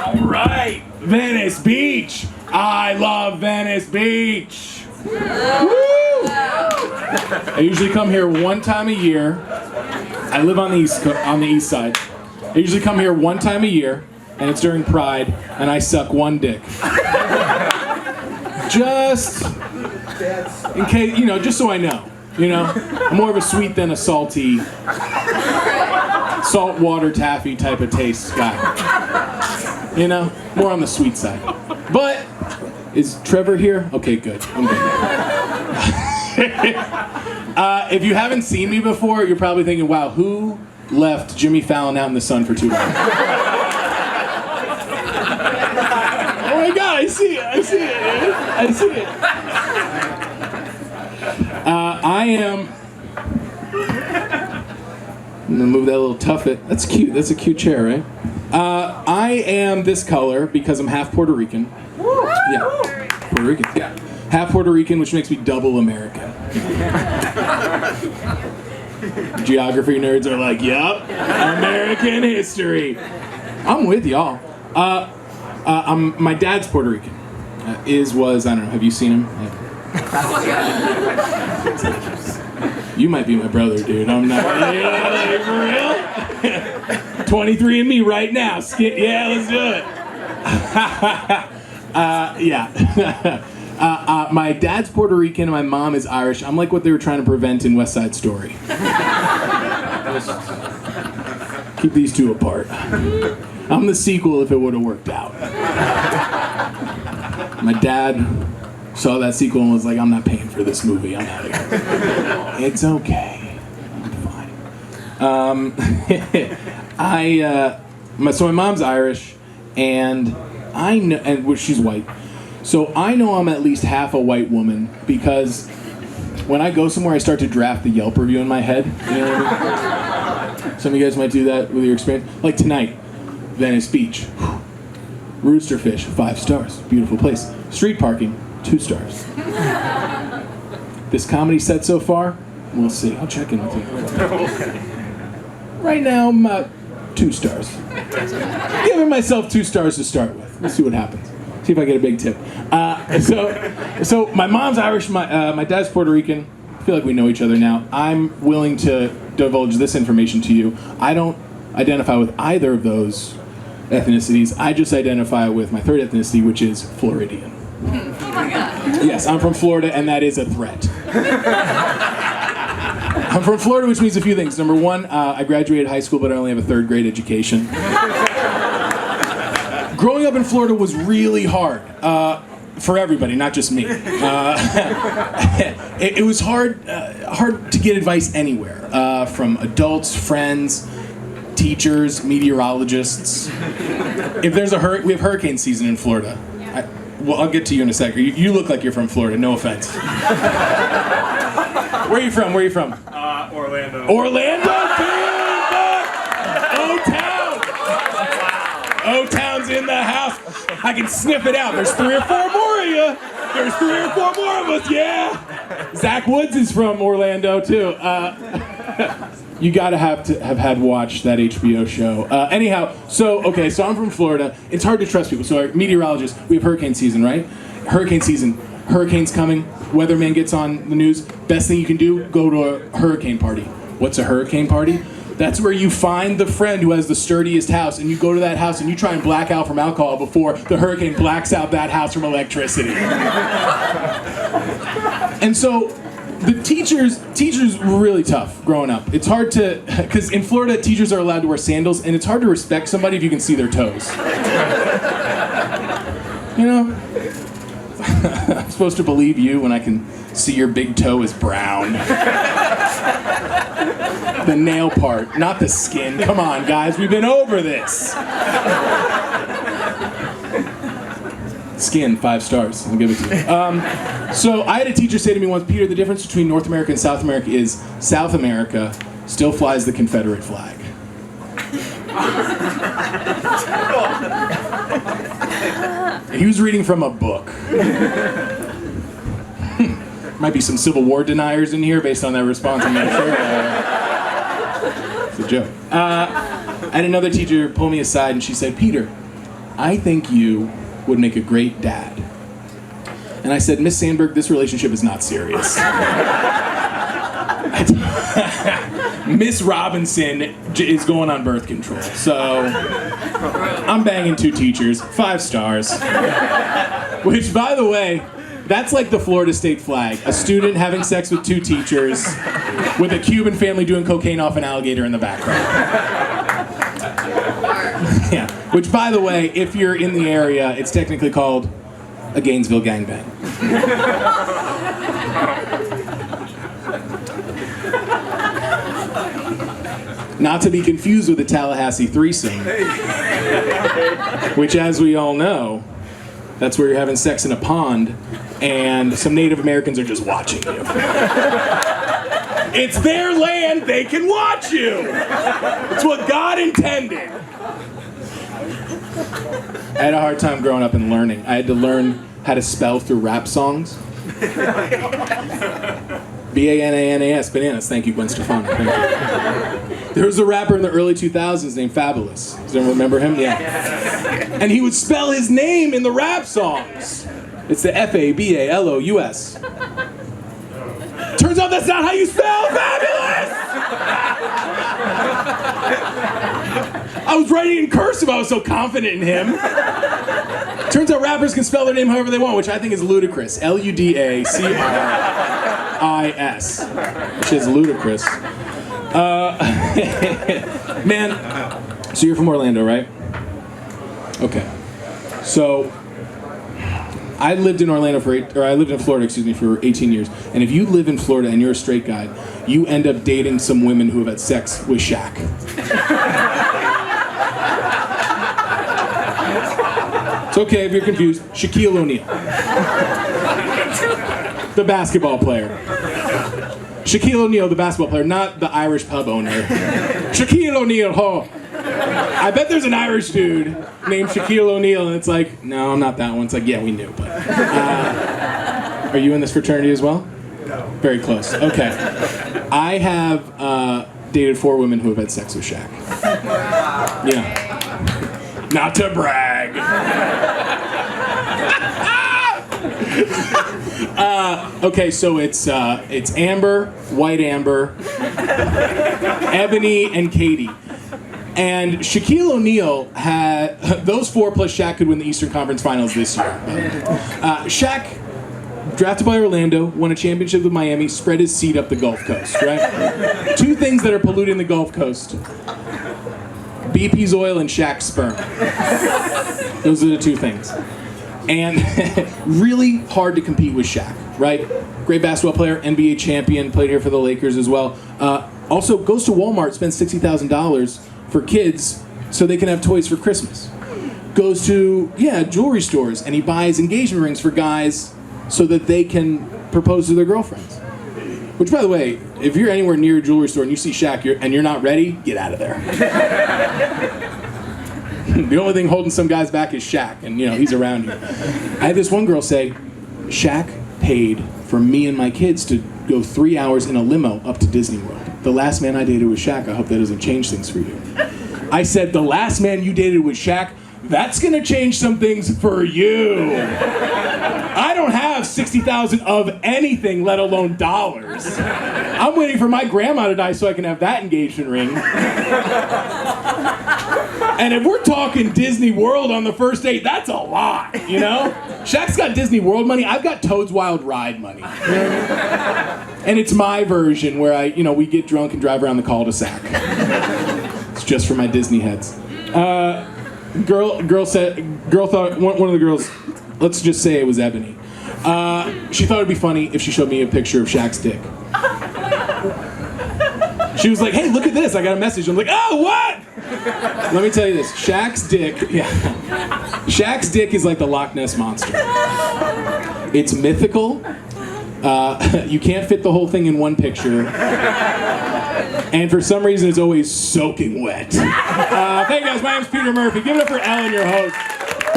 All right, Venice Beach. I love Venice Beach. Woo! I usually come here one time a year. I live on the east side. I usually come here one time a year, and it's during Pride, and I suck one dick. Just in case, just so I know. I'm more of a sweet than a salty, saltwater taffy type of taste guy. More on the sweet side. But is Trevor here? Okay, good. I'm good. If you haven't seen me before, you're probably thinking, wow, who left Jimmy Fallon out in the sun for too long? Oh my God, I see it. I'm gonna move that little tuffet. That's cute. That's a cute chair, right? I am this color because I'm half Puerto Rican. Yeah, Puerto Rican. Yeah, half Puerto Rican, which makes me double American. Geography nerds are like, yup, American history. I'm with y'all. My dad's Puerto Rican. Was, I don't know, have you seen him? You might be my brother, dude. I'm not. Like, for real? 23andMe right now. Yeah, let's do it. Yeah. My dad's Puerto Rican and my mom is Irish. I'm like what they were trying to prevent in West Side Story. Keep these two apart. I'm the sequel if it would have worked out. My dad saw that sequel and was like, I'm not paying for this movie. I'm out of here. It's okay. I'm fine. So my mom's Irish, and I know, and she's white. So I know I'm at least half a white woman because when I go somewhere, I start to draft the Yelp review in my head. You know what I mean? Some of you guys might do that with your experience. Like tonight, Venice Beach. Roosterfish, 5 stars. Beautiful place. Street parking, 2 stars. This comedy set so far, we'll see. I'll check in with you. Right now, I'm 2 stars. Giving myself 2 stars to start with. We'll see what happens. See if I get a big tip. So my mom's Irish, my dad's Puerto Rican. I feel like we know each other now. I'm willing to divulge this information to you. I don't identify with either of those ethnicities. I just identify with my third ethnicity, which is Floridian. Oh my God. Yes, I'm from Florida, and that is a threat. I'm from Florida, which means a few things. Number one, I graduated high school, but I only have a 3rd grade education. Growing up in Florida was really hard for everybody, not just me. It was hard to get advice anywhere from adults, friends, teachers, meteorologists. If there's we have hurricane season in Florida. I'll get to you in a second. You look like you're from Florida. No offense. Where are you from? Orlando. Orlando, O-Town. O-Town's in the house. I can sniff it out. There's 3 or 4 more of you. There's 3 or 4 more of us. Yeah. Zach Woods is from Orlando too. You gotta have had watched that HBO show. Anyhow, so I'm from Florida. It's hard to trust people. So our meteorologists, we have hurricane season, right? Hurricane season. Hurricane's coming. Weatherman gets on the news. Best thing you can do, go to a hurricane party. What's a hurricane party? That's where you find the friend who has the sturdiest house, and you go to that house and you try and black out from alcohol before the hurricane blacks out that house from electricity. And so the teachers were really tough growing up. It's hard to, because in Florida, teachers are allowed to wear sandals, and it's hard to respect somebody if you can see their toes. I'm supposed to believe you when I can see your big toe is brown. The nail part, not the skin. Come on, guys, we've been over this. Skin, 5 stars. I'll give it to you. So I had a teacher say to me once, Peter, the difference between North America and South America is South America still flies the Confederate flag. He was reading from a book. Might be some Civil War deniers in here based on that response, I'm not sure. It's a joke. I had another teacher pull me aside and she said, Peter, I think you would make a great dad. And I said, Miss Sandberg, this relationship is not serious. Miss Robinson is going on birth control, so I'm banging 2 teachers, 5 stars. Which, by the way, that's like the Florida state flag. A student having sex with 2 teachers with a Cuban family doing cocaine off an alligator in the background. Yeah. Which, by the way, if you're in the area, it's technically called a Gainesville gangbang. Not to be confused with the Tallahassee threesome, which, as we all know, that's where you're having sex in a pond and some Native Americans are just watching you. It's their land, they can watch you. It's what God intended. I had a hard time growing up and learning. I had to learn how to spell through rap songs. B-A-N-A-N-A-S, bananas. Thank you, Gwen Stefani. There was a rapper in the early 2000s named Fabulous. Does anyone remember him? Yeah. And he would spell his name in the rap songs. It's the F-A-B-A-L-O-U-S. Turns out that's not how you spell Fabulous! I was writing in cursive, I was so confident in him. Turns out rappers can spell their name however they want, which I think is ludicrous. L-U-D-A-C-R-I-S. Which is ludicrous. Man, so you're from Orlando, right? Okay. So, I lived in Florida, for 18 years. And if you live in Florida and you're a straight guy, you end up dating some women who have had sex with Shaq. It's okay if you're confused. Shaquille O'Neal. The basketball player. Shaquille O'Neal, the basketball player, not the Irish pub owner. Shaquille O'Neal, ho. I bet there's an Irish dude named Shaquille O'Neal, and it's like, no, I'm not that one. It's like, yeah, we knew, but... are you in this fraternity as well? No. Very close. Okay. I have dated 4 women who have had sex with Shaq. Yeah. Not to brag. Okay, so it's Amber, White Amber, Ebony, and Katie. And Shaquille O'Neal had those 4 plus Shaq could win the Eastern Conference Finals this year. Shaq, drafted by Orlando, won a championship with Miami, spread his seed up the Gulf Coast, right? 2 things that are polluting the Gulf Coast. BP's oil and Shaq's sperm. Those are the 2 things. And really hard to compete with Shaq, right? Great basketball player, NBA champion, played here for the Lakers as well. Also goes to Walmart, spends $60,000 for kids so they can have toys for Christmas. Goes to, jewelry stores, and he buys engagement rings for guys so that they can propose to their girlfriends. Which, by the way, if you're anywhere near a jewelry store and you see Shaq and you're not ready, get out of there. The only thing holding some guys back is Shaq, and he's around you. I had this one girl say, Shaq paid for me and my kids to go 3 hours in a limo up to Disney World. The last man I dated was Shaq. I hope that doesn't change things for you. I said, the last man you dated was Shaq? That's gonna change some things for you. I don't have 60,000 of anything, let alone dollars. I'm waiting for my grandma to die so I can have that engagement ring. And if we're talking Disney World on the first date, that's a lot, Shaq's got Disney World money, I've got Toad's Wild Ride money. And it's my version where we get drunk and drive around the cul-de-sac. It's just for my Disney heads. Girl thought, one of the girls, let's just say it was Ebony. She thought it'd be funny if she showed me a picture of Shaq's dick. She was like, hey, look at this, I got a message. I'm like, oh, what? Let me tell you this, Shaq's dick is like the Loch Ness Monster. It's mythical. You can't fit the whole thing in one picture. And for some reason, it's always soaking wet. Thank you guys, my name's Peter Murphy. Give it up for Ellen, your host.